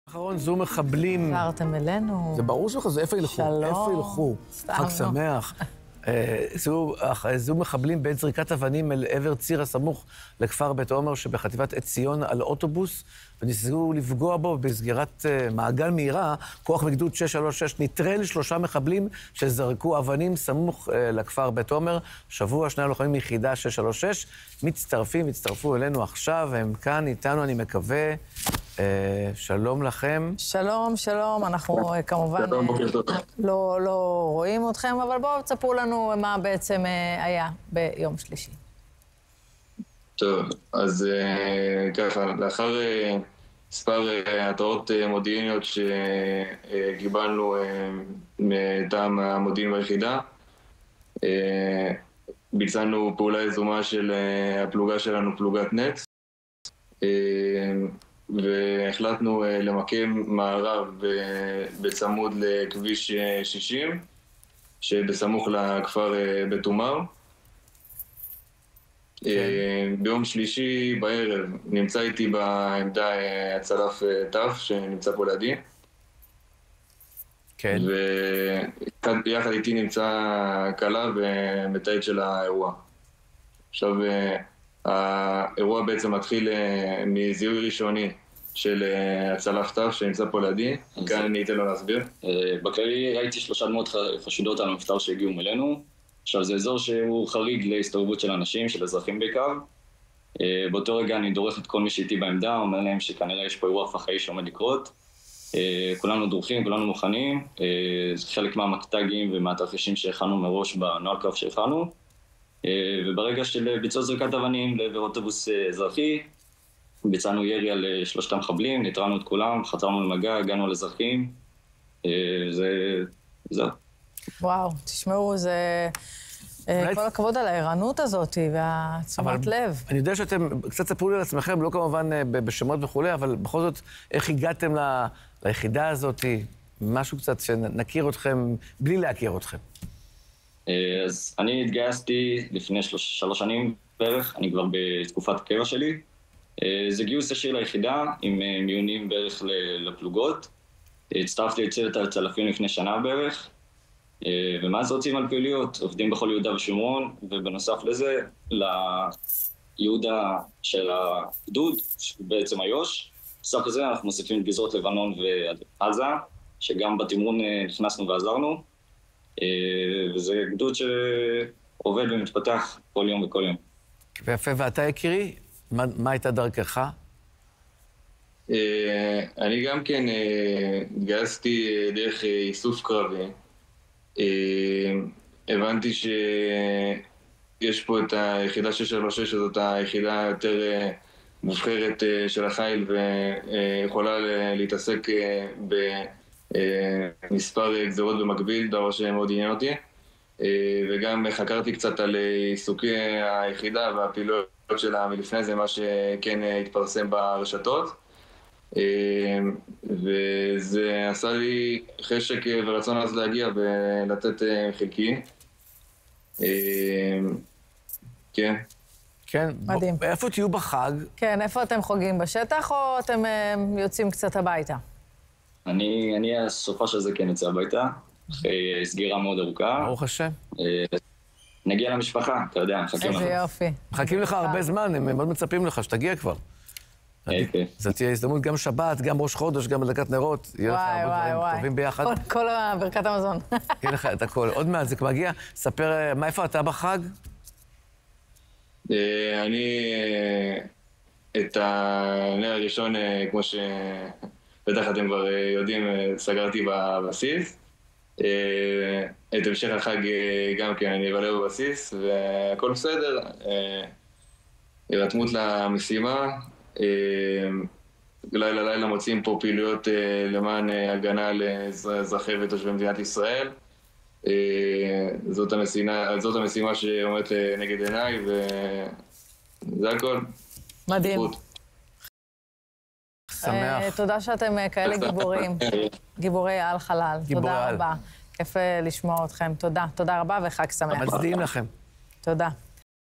אחרון זו מחבלים. חזרתם אלינו. זה ברור שלך, זה איפה ילכו? שלום. איפה ילכו? חג שמח. זו מחבלים בעת זריקת אבנים אל עבר ציר הסמוך לכפר בית עומר שבחטיבת עציון על אוטובוס, וניסו לפגוע בו בסגירת מעגל מהירה. כוח מגדוד 636 נטרל 3 מחבלים שזרקו אבנים סמוך לכפר בית עומר. שבוע 2 לוחמים מיחידה 636 הצטרפו אלינו עכשיו, הם כאן איתנו, אני מקווה. שלום לכם. שלום, שלום. אנחנו כמובן לא רואים אתכם, אבל בואו תספרו לנו מה בעצם היה ביום שלישי. טוב, אז ככה, לאחר מספר התראות מודיעיניות שקיבלנו מטעם המודיעין ביחידה, ביצענו פעולה יזומה של הפלוגה שלנו, פלוגת נץ, והחלטנו למקם מערב בצמוד לכביש 60, שבסמוך לכפר בית עומר. ביום שלישי בערב נמצא איתי בעמדה הצלף תף שנמצא פה לידי. כן. ויחד איתי נמצא קלה ומתעד של האירוע. עכשיו, האירוע בעצם מתחיל מזיהוי ראשוני של הצלף תף שנמצא פה לידי. כאן אני אתן לו להסביר. בכללי ראיתי 3 דמויות חשודות על המפטר שהגיעו אלינו. עכשיו, זה אזור שהוא חריג להסתובבות של אנשים, של אזרחים בעיקר. באותו רגע אני דורך את כל מי שאיתי בעמדה, אומר להם שכנראה יש פה אירוע פח"עי שעומד לקרות. כולנו דורכים, כולנו מוכנים. זה חלק מהמקטגים ומהתרחישים שהכנו מראש בנוהל קרב שהכנו. וברגע של ביצוע זריקת אבנים לעבר אוטובוס אזרחי, ביצענו ירי על 3 מחבלים, נטרלנו את כולם, חצרנו למגע, הגענו לאזרחים. זהו. וואו, תשמעו, זה כל הכבוד על הערנות הזאת והתשומת לב. אני יודע שאתם קצת ספרו לי על עצמכם, לא כמובן בשמות וכולי, אבל בכל זאת, איך הגעתם ליחידה הזאת? משהו קצת שנכיר אתכם בלי להכיר אתכם. אז אני התגייסתי לפני 3 שנים בערך, אני כבר בתקופת הקבע שלי. זה גיוס ישיר ליחידה עם מיונים בערך לפלוגות. הצטרפתי לצוות הצלפים לפני שנה בערך. ומאז רוצים על פעילויות, עובדים בכל יהודה ושומרון, ובנוסף לזה, ליהודה של הגדוד, בעצם איו"ש. בסך הזה אנחנו מוסיפים את גזרות לבנון ועזה, שגם בתמרון נכנסנו ועזרנו, וזה גדוד שעובד ומתפתח כל יום וכל יום. ויפה, ואתה יקירי, מה הייתה דרכך? אני גם כן התגייסתי דרך איסוף קרבי. הבנתי שיש פה את היחידה 636, זאת היחידה יותר מובחרת של החיל ויכולה להתעסק במספר גזרות במקביל, דבר שמאוד עניין אותי. וגם חקרתי קצת על עיסוקי היחידה והפעילויות שלה מלפני זה, מה שכן התפרסם ברשתות. וזה עשה לי חשק ורצון אז להגיע ולתת חלקי. כן. כן. מדהים. איפה תהיו בחג? כן, איפה אתם חוגגים? בשטח או אתם יוצאים קצת הביתה? אני הסופה של זה כן יוצא הביתה, אחרי סגירה מאוד ארוכה. ברוך השם. נגיע למשפחה, אתה יודע, מחכים לך. איזה יופי. מחכים לך הרבה זמן, הם מאוד מצפים לך שתגיע כבר. זאת תהיה הזדמנות, גם שבת, גם ראש חודש, גם הדלקת נרות. יהיה לך הרבה דברים טובים ביחד. כל ברכת המזון. יהיה לך את הכל. עוד מעט זה כבר מגיע. ספר, מאיפה אתה בחג? אני את הנר הראשון, כמו שבטח אתם כבר יודעים, סגרתי בבסיס. את המשך החג גם כן אני אבלה בבסיס, והכל בסדר. הרתמות למשימה. לילה מוצאים פה פעילויות למען הגנה על אזרחי ותושבי מדינת ישראל. זאת המשימה שעומדת נגד עיניי, וזה הכל. מדהים. שמח. תודה שאתם כאלה גיבורים. גיבורי על חלל. תודה רבה. כיף לשמוע אתכם. תודה רבה וחג שמח. מצדיעים לכם. תודה.